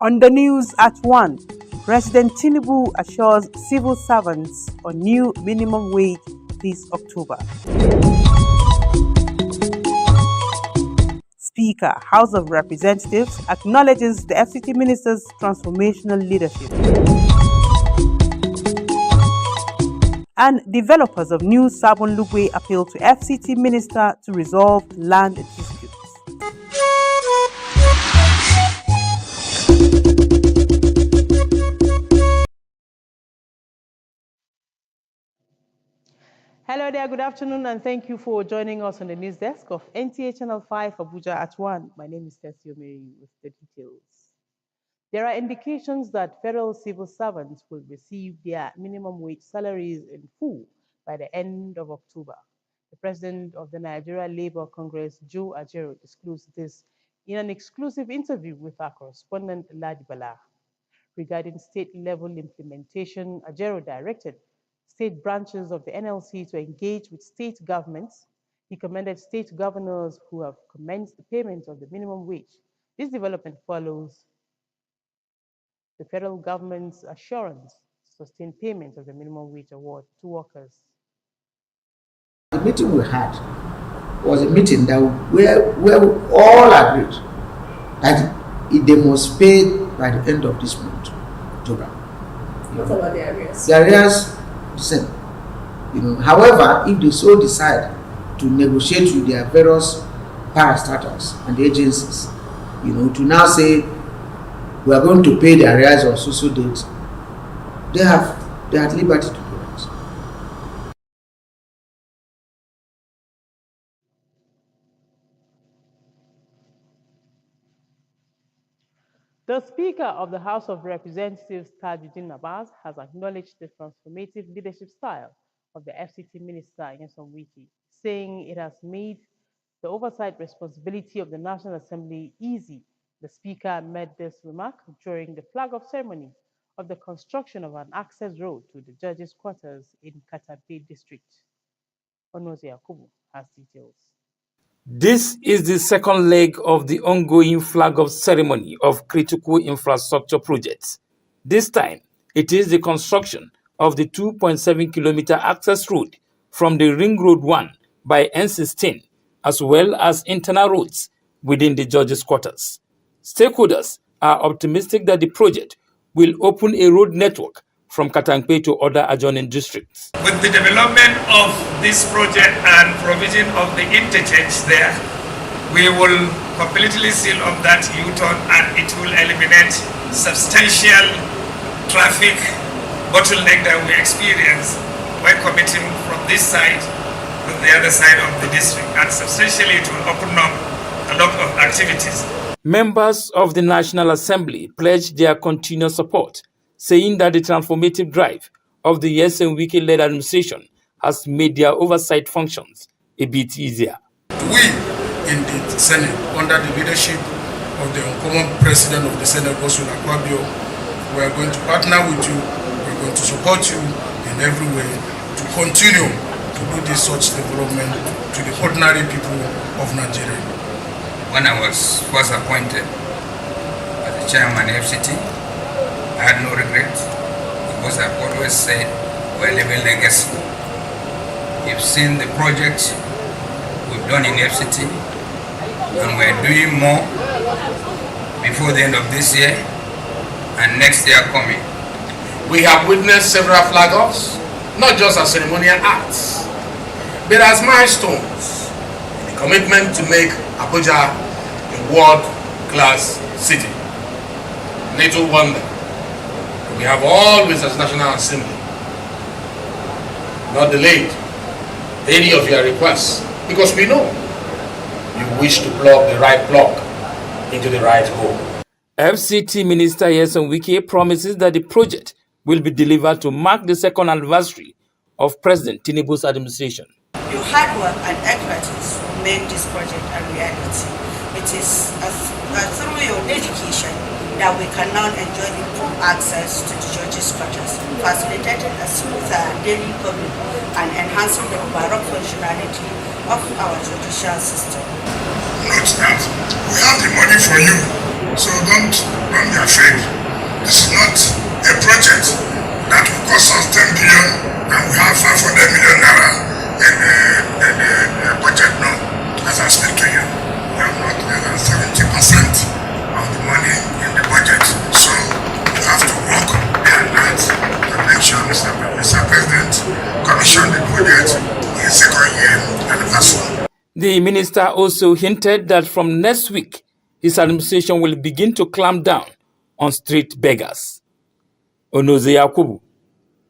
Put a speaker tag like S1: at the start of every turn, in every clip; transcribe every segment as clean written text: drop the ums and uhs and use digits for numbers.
S1: On the news at 1, President Tinubu assures civil servants on new minimum wage this October. Speaker, House of Representatives, acknowledges the FCT Minister's transformational leadership. And developers of New Sabon Lugwe appeal to FCT Minister to resolve land disputes. Hello there, good afternoon, and thank you for joining us on the news desk of NTA Channel 5 Abuja at 1. My name is Tessie Omeri with the details. There are indications that federal civil servants will receive their minimum wage salaries in full by the end of October. The president of the Nigeria Labour Congress, Joe Ajaero, disclosed this in an exclusive interview with our correspondent, Ladibala. Regarding state-level implementation, Ajaero directed state branches of the NLC to engage with state governments. He commended state governors who have commenced the payment of the minimum wage. This development follows the federal government's assurance to sustain payment of the minimum wage award to workers.
S2: The meeting we had was a meeting that where we all agreed that they must pay by the end of this month, October.
S3: What about the arrears?
S2: The arrears, the same. However, if they so decide to negotiate with their various parastatals and agencies, to now say we are going to pay the arrears on so date, they are at liberty to do that.
S1: The Speaker of the House of Representatives, Tajuddin Abbas, has acknowledged the transformative leadership style of the FCT Minister, Nyesom Wike, saying it has made the oversight responsibility of the National Assembly easy. The Speaker made this remark during the flag-off ceremony of the construction of an access road to the judges' quarters in Katampe District. Onoze Yakubu has details.
S4: This is the second leg of the ongoing flag-off ceremony of critical infrastructure projects. This time, it is the construction of the 2.7-kilometer access road from the Ring Road 1 by N16, as well as internal roads within the judges' quarters. Stakeholders are optimistic that the project will open a road network from Katampe to other adjoining districts.
S5: With the development of this project and provision of the interchange there, we will completely seal off that U-turn and it will eliminate substantial traffic bottleneck that we experience when commuting from this side to the other side of the district, and substantially it will open up a lot of activities.
S4: Members of the National Assembly pledged their continued support, saying that the transformative drive of the Nyesom Wike-led administration has made their oversight functions a bit easier.
S6: We in the Senate, under the leadership of the uncommon president of the Senate, Gosun Akpabio, we are going to partner with you, we are going to support you in every way to continue to do this such development to the ordinary people of Nigeria.
S7: When I was first appointed as the chairman of FCT, I had no regret, because I've always said we're leaving legacy. You've seen the projects we've done in FCT, and we're doing more before the end of this year and next year coming.
S6: We have witnessed several flag-offs, not just as ceremonial acts, but as milestones in the commitment to make Abuja a world-class city. Little wonder we have always, as National Assembly, not delayed any of your requests, because we know you wish to plug the right plug into the right hole.
S4: FCT Minister Nyesom Wike promises that the project will be delivered to mark the second anniversary of President Tinubu's administration.
S8: Your hard work and expertise will make this project a reality. It is through your dedication that we can now enjoy improved access to the judges' quarters, facilitating a smoother daily government and enhancing the overall functionality of our judicial system.
S6: Note that we have the money for you. So don't be afraid. This is not a project that will cost us 10 billion and we have 500 million naira in the budget now. As I speak to you, we have not less than 70% of the money in the budget. So you have to work and to make sure Mr. President commission the budget in the second year anniversary.
S4: The minister also hinted that from next week, his administration will begin to clamp down on street beggars. Onoze Yakubu,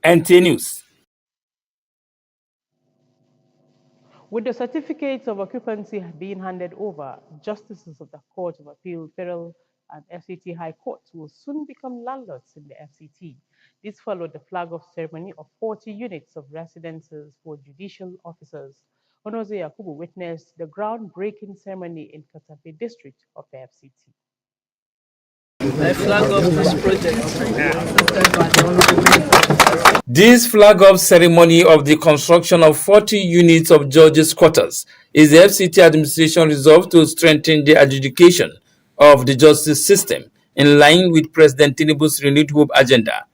S4: NTA News.
S1: With the certificates of occupancy being handed over, justices of the Court of Appeal, Federal and FCT High Courts will soon become landlords in the FCT. This followed the flag-off ceremony of 40 units of residences for judicial officers. Onoze Yakubu witnessed the groundbreaking ceremony in Katape district of the FCT.
S9: I flag off this project.
S4: This flag-off ceremony of the construction of 40 units of judges' quarters is the FCT administration resolved to strengthen the adjudication of the justice system in line with President Tinubu's renewed hope agenda.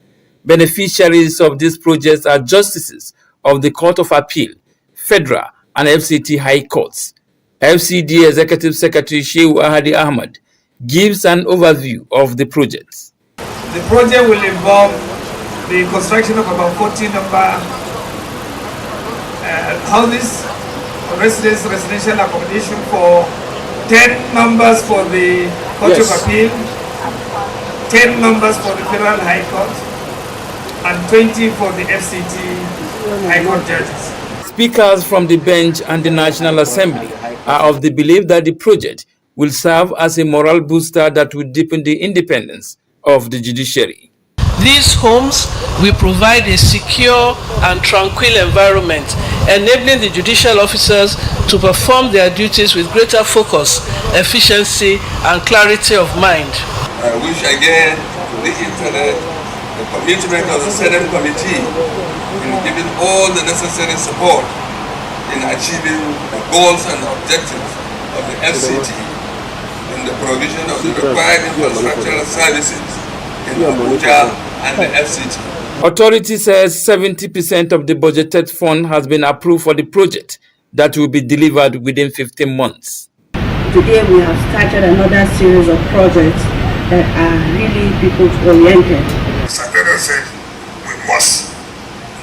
S4: Beneficiaries of this project are justices of the Court of Appeal, Federal and FCT High Courts. FCD Executive Secretary Shehu Ahadi Ahmad gives an overview of the project.
S5: The project will involve the construction of about 14 number houses, residential accommodation for 10 numbers for the Court of Appeal, 10 numbers for the Federal High Court, and 20 for the FCT High Court judges.
S4: Speakers from the bench and the National Assembly are of the belief that the project will serve as a moral booster that will deepen the independence of the judiciary.
S9: These homes will provide a secure and tranquil environment, enabling the judicial officers to perform their duties with greater focus, efficiency, and clarity of mind.
S10: I wish again to reiterate the commitment of the Senate Committee in giving all the necessary support in achieving the goals and objectives of the FCT in the provision of the required infrastructural services in Abuja and the FCT.
S4: Authority says 70% of the budgeted fund has been approved for the project that will be delivered within 15 months.
S11: Today we have started another series of projects that are really people-oriented.
S6: Mr. President said we must,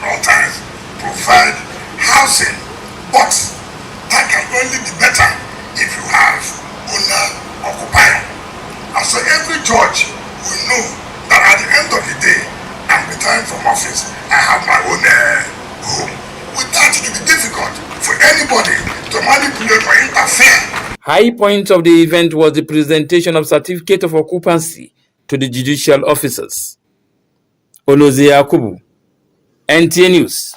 S6: all times, provide housing, but that can only be better if you have owner-occupier. And so every judge will know that at the end of the day, I'm retiring from office, I have my own home. With that, it will be difficult for anybody to manipulate or interfere.
S4: High point of the event was the presentation of certificate of occupancy to the judicial officers. Onoze Yakubu, NTA News.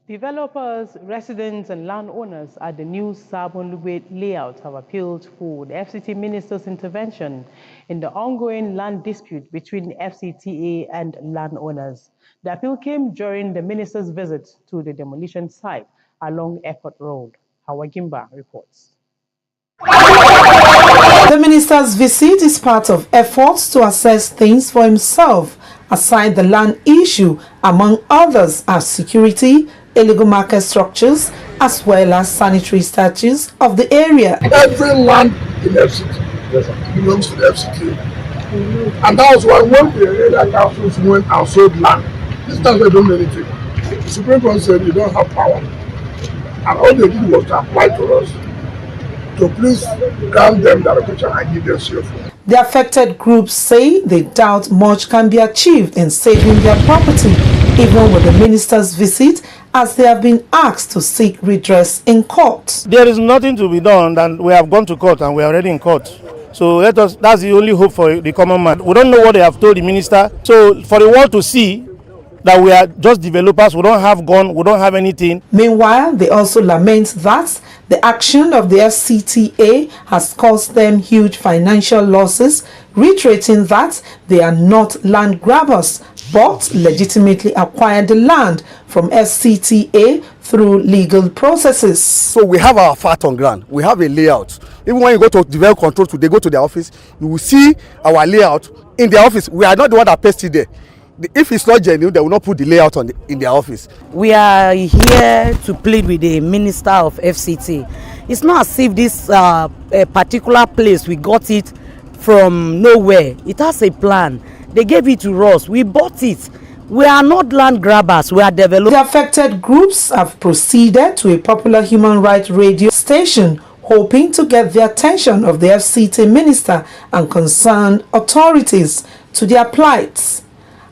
S1: Developers, residents, and landowners at the new Sabon Lugbe layout have appealed for the FCT minister's intervention in the ongoing land dispute between FCTA and landowners. The appeal came during the minister's visit to the demolition site along Airport Road. Hawagimba reports.
S12: The minister's visit is part of efforts to assess things for himself, aside the land issue, among others as security, illegal market structures, as well as sanitary statutes of the area.
S6: Every land in FCT belongs to the FCT. And that was why when the area councils went and sold land, this time they don't do anything. The Supreme Court said you don't have power. And all they did was to apply to us to please grant them the allocation and give them CFO.
S12: The affected groups say they doubt much can be achieved in saving their property, even with the minister's visit, as they have been asked to seek redress in court.
S13: There is nothing to be done, and we have gone to court and we are already in court. So that's the only hope for the common man. We don't know what they have told the minister. So for the world to see that we are just developers, we don't have gun, we don't have anything.
S12: Meanwhile, they also lament that the action of the FCTA has caused them huge financial losses, reiterating that they are not land grabbers, but legitimately acquired the land from FCTA through legal processes.
S14: So we have our fat on ground, we have a layout. Even when you go to develop control today, go to their office, you will see our layout in their office. We are not the one that pasted there. If it's not genuine, they will not put the layout in their office.
S15: We are here to plead with the Minister of FCT. It's not as if this a particular place, we got it from nowhere. It has a plan. They gave it to us. We bought it. We are not land grabbers. We are developers.
S12: The affected groups have proceeded to a popular human rights radio station, hoping to get the attention of the FCT minister and concerned authorities to their plights.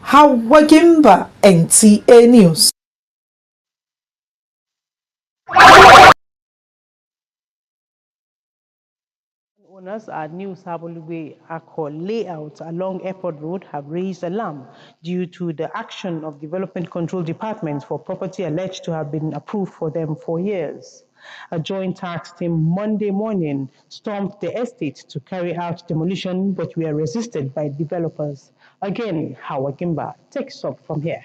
S12: Hawagimba, NTA News.
S1: Owners at New Sabolugbe Akko layout along Airport Road have raised alarm due to the action of Development Control Department for property alleged to have been approved for them for years. A joint task team Monday morning stormed the estate to carry out demolition, but were resisted by developers. Again, Hawagimba takes up from here.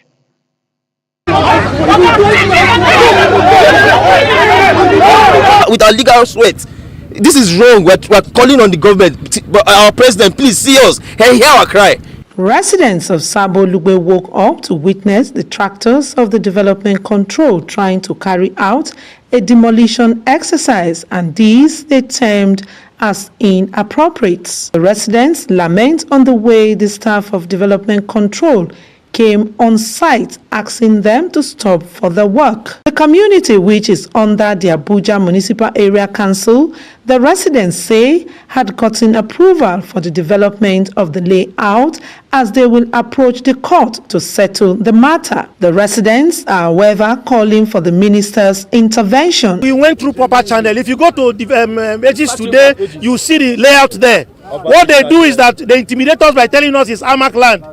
S16: With our legal sweat, this is wrong. We're calling on the government, but our president, please see us and hear our cry.
S12: Residents of Sabo Lugbe woke up to witness the tractors of the Development Control trying to carry out a demolition exercise, and these they termed as inappropriate. The residents lament on the way the staff of Development Control came on site asking them to stop for the work. The community, which is under the Abuja Municipal Area Council, the residents say had gotten approval for the development of the layout, as they will approach the court to settle the matter. The residents are, however, calling for the minister's intervention.
S13: We went through proper channel. If you go to the edges today, you see the layout there. What they do is that they intimidate us by telling us it's AMAC land.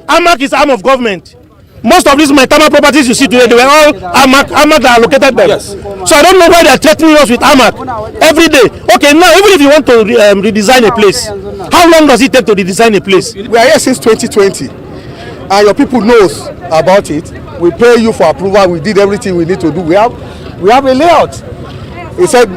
S13: AMAC is arm of government. Most of these Maitama properties you see today, they were all AMAC that allocated them. Yes. So I don't know why they are threatening us with AMAC every day. Okay, now even if you want to redesign a place, how long does it take to redesign a place?
S14: We are here since 2020, and your people knows about it. We pay you for approval. We did everything we need to do. We have a layout. He said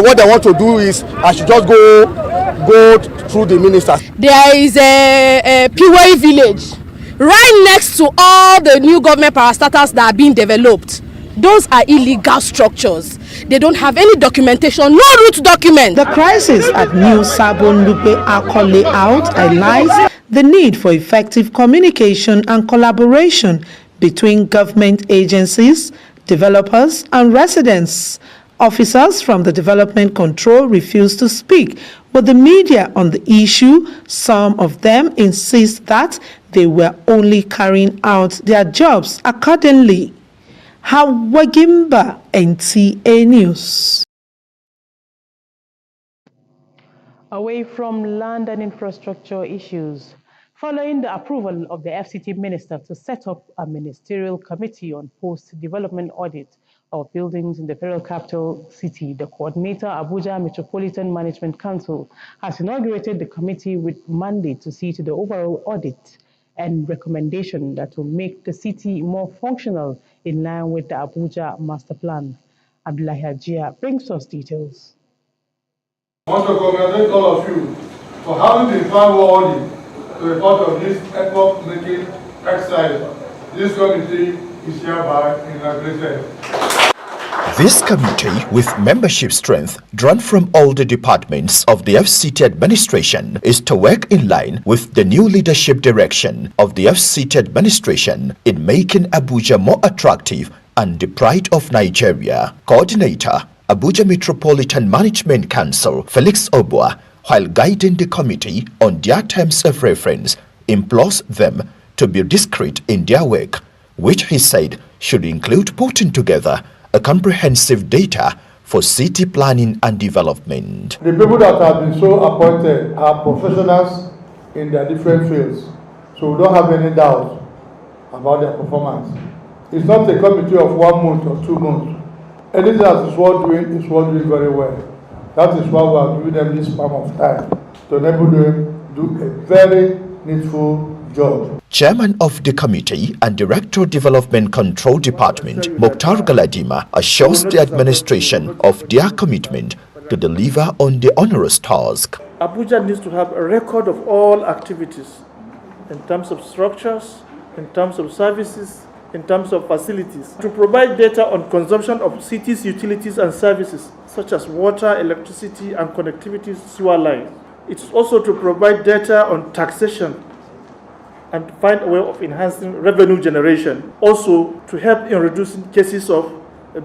S14: what they want to do is I should just go through the ministers.
S17: There is a PY village right next to all the new government parastatals that are being developed. Those are illegal structures. They don't have any documentation, no root document.
S12: The crisis at New Sabon Lupe Akko layout highlights the need for effective communication and collaboration between government agencies, developers, and residents. Officers from the Development Control refuse to speak with the media on the issue. Some of them insist that they were only carrying out their jobs accordingly. Hawagimba, NTA News.
S1: Away from land and infrastructure issues, following the approval of the FCT minister to set up a ministerial committee on post-development audit of buildings in the federal capital city, the coordinator, Abuja Metropolitan Management Council, has inaugurated the committee with mandate to see to the overall audit and recommendation that will make the city more functional in line with the Abuja master plan. Abdullahi Ajia brings us details.
S18: I want to congratulate all of you for having been found worthy to be part of this epoch-making exercise. This committee is hereby inaugurated.
S19: This committee, with membership strength drawn from all the departments of the FCT administration, is to work in line with the new leadership direction of the FCT administration in making Abuja more attractive and the pride of Nigeria. Coordinator, Abuja Metropolitan Management Council, Felix Obua, while guiding the committee on their terms of reference, implores them to be discreet in their work, which he said should include putting together a comprehensive data for city planning and development.
S18: The people that have been so appointed are professionals in their different fields, so we don't have any doubt about their performance. It's not a committee of 1 month or 2 months. Anything that is worth doing very well. That is why we are giving them this span of time to enable them to do a very needful job.
S19: Chairman of the committee and Director Development Control Department, Mukhtar Galadima, assures the administration of their commitment to deliver on the onerous task.
S18: Abuja needs to have a record of all activities in terms of structures, in terms of services, in terms of facilities, to provide data on consumption of cities' utilities and services, such as water, electricity, and connectivity sewer lines. It's also to provide data on taxation and to find a way of enhancing revenue generation. Also, to help in reducing cases of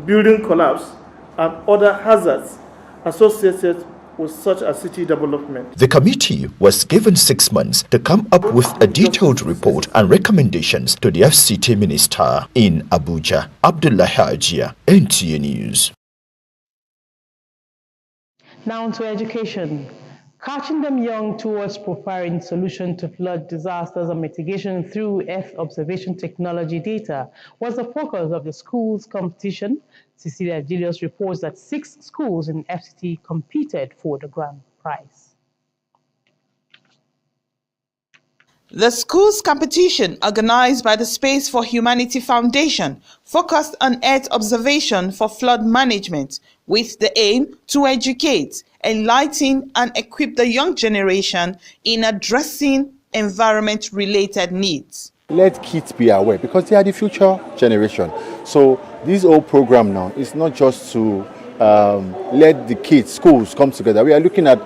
S18: building collapse and other hazards associated with such a city development.
S19: The committee was given 6 months to come up with a detailed report and recommendations to the FCT minister in Abuja. Abdullah Hajia, NTA News.
S1: Now to education. Catching them young towards providing solution to flood disasters and mitigation through Earth observation technology data was the focus of the schools competition. Cecilia Julius reports that 6 schools in FCT competed for the grand prize.
S20: The schools competition, organized by the Space for Humanity Foundation, focused on Earth observation for flood management with the aim to educate, enlighten and equip the young generation in addressing environment-related needs.
S21: Let kids be aware because they are the future generation. So this whole program now is not just to let the kids, schools come together. We are looking at,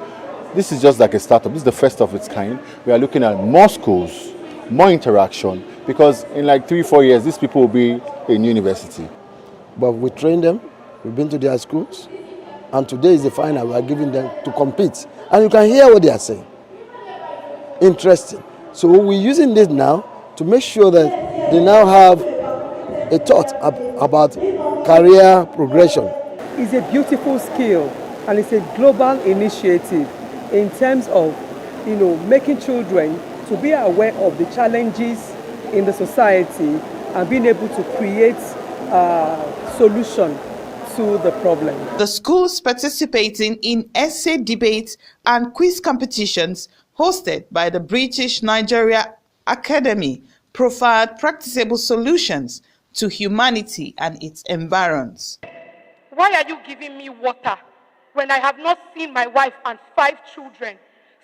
S21: this is just like a startup. This is the first of its kind. We are looking at more schools, more interaction, because in like 3-4 years, these people will be in university.
S22: But we train them, we've been to their schools, and today is the final. We are giving them to compete. And you can hear what they are saying. Interesting. So we're using this now to make sure that they now have a thought about career progression.
S23: It's a beautiful skill and it's a global initiative in terms of, making children to be aware of the challenges in the society and being able to create a solution to the problem.
S20: The schools participating in essay debates and quiz competitions hosted by the British Nigeria Academy provide practicable solutions to humanity and its environs.
S24: Why are you giving me water when I have not seen my wife and 5 children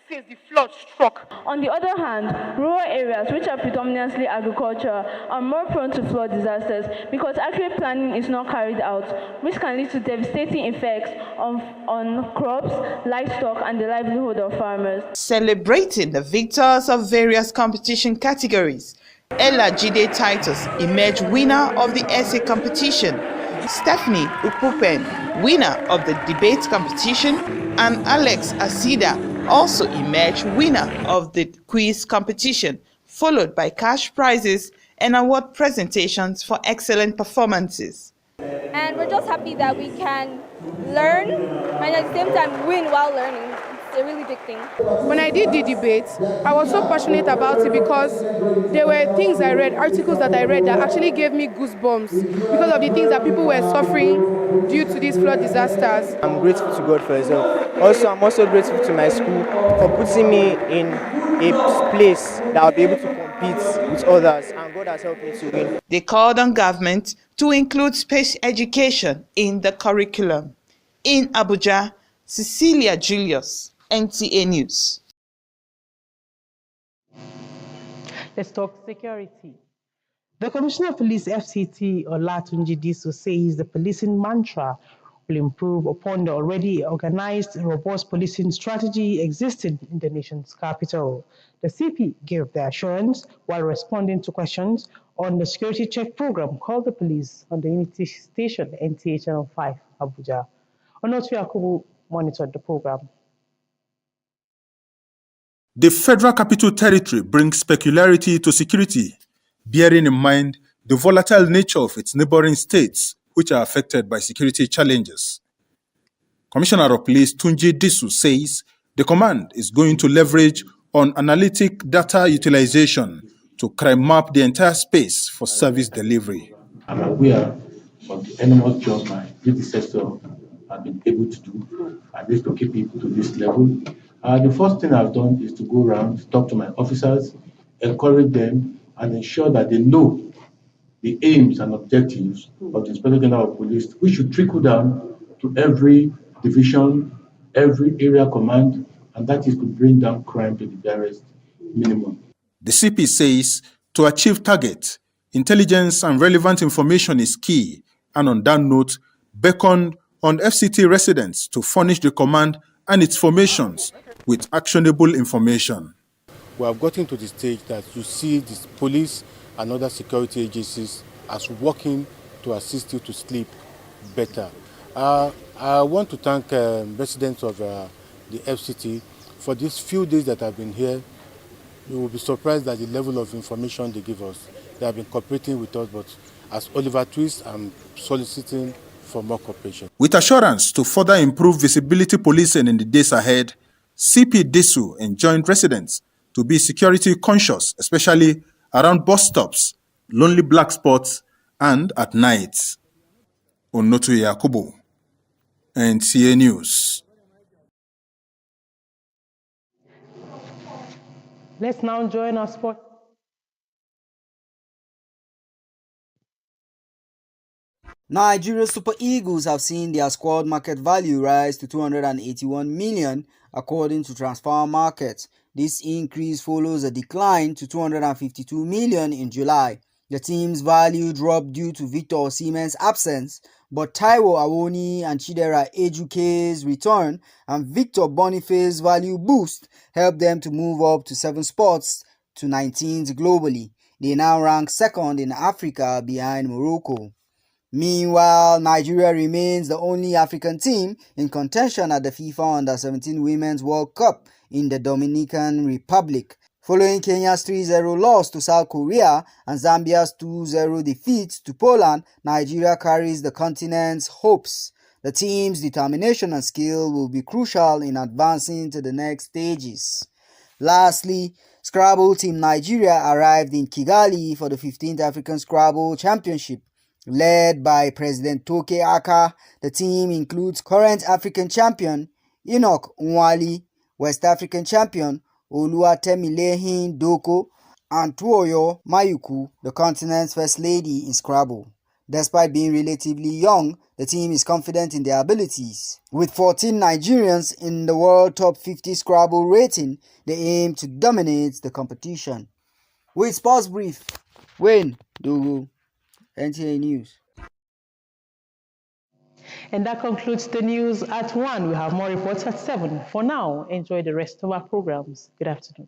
S24: since the flood struck?
S25: On the other hand, rural areas, which are predominantly agriculture, are more prone to flood disasters because accurate planning is not carried out, which can lead to devastating effects on crops, livestock, and the livelihood of farmers.
S20: Celebrating the victors of various competition categories, Ella Jide Titus emerged winner of the essay competition, Stephanie Ukupen, winner of the debate competition, and Alex Asida also emerged winner of the quiz competition, followed by cash prizes and award presentations for excellent performances.
S26: And we're just happy that we can learn and at the same time win while learning. It's a really big thing.
S24: When I did the debate, I was so passionate about it because there were things I read, articles that I read that actually gave me goosebumps because of the things that people were suffering due to these flood disasters.
S27: I'm grateful to God for His help. Also, I'm also grateful to my school for putting me in a place that I'll be able to compete with others, and God has helped me to win.
S20: They called on government to include space education in the curriculum. In Abuja, Cecilia Julius, NTA News.
S1: Let's talk security. The Commissioner of Police FCT, Olatunji Diso, says the policing mantra will improve upon the already organized, robust policing strategy existing in the nation's capital. The CP gave the assurance while responding to questions on the security check program called the police on the unity station NTA Channel 5, Abuja. Onotu Yakubu monitored the program.
S28: The Federal Capital Territory brings peculiarity to security, bearing in mind the volatile nature of its neighboring states, which are affected by security challenges. Commissioner of Police Tunji Disu says the command is going to leverage on analytic data utilization to crime map the entire space for service delivery.
S29: I'm aware of the enormous job my predecessor have been able to do, at least to keep it to this level. The first thing I've done is to go around, talk to my officers, encourage them, and ensure that they know the aims and objectives of the Inspector General of Police, which should trickle down to every division, every area command, and that is to bring down crime to the barest minimum.
S28: The CP says to achieve target, intelligence and relevant information is key, and on that note, beckoned on FCT residents to furnish the command and its formations with actionable information.
S2: We have gotten to the stage that you see the police and other security agencies as working to assist you to sleep better. I want to thank residents of the FCT for these few days that I've been here. You will be surprised at the level of information they give us. They have been cooperating with us, but as Oliver Twist, I'm soliciting for more cooperation.
S28: With assurance to further improve visibility policing in the days ahead, CP Desu enjoined residents to be security conscious, especially around bus stops, lonely black spots, and at night. Onoto Yakubu, NTA News.
S1: Let's now join our sport.
S3: Nigeria Super Eagles have seen their squad market value rise to 281 million according to Transfer Market. This increase follows a decline to 252 million in July. The team's value dropped due to Victor Osimhen's absence, but Taiwo Awoni and Chidera Ejuke's return and Victor Boniface's value boost helped them to move up to 7 spots to 19th globally. They now rank second in Africa behind Morocco. Meanwhile, Nigeria remains the only African team in contention at the FIFA Under-17 Women's World Cup in the Dominican Republic. Following Kenya's 3-0 loss to South Korea and Zambia's 2-0 defeat to Poland, Nigeria carries the continent's hopes. The team's determination and skill will be crucial in advancing to the next stages. Lastly, Scrabble Team Nigeria arrived in Kigali for the 15th African Scrabble Championship. Led by President Toke Aka, the team includes current African champion Enoch Nwali, West African champion Oluwatemilehin Doko, and Tuoyo Mayuku, the continent's first lady in Scrabble. Despite being relatively young, the team is confident in their abilities. With 14 Nigerians in the world top 50 Scrabble rating, they aim to dominate the competition. With Sports Brief, Wayne Dogo, NTA News.
S1: And that concludes the news at 1. We have more reports at 7. For now, enjoy the rest of our programs. Good afternoon.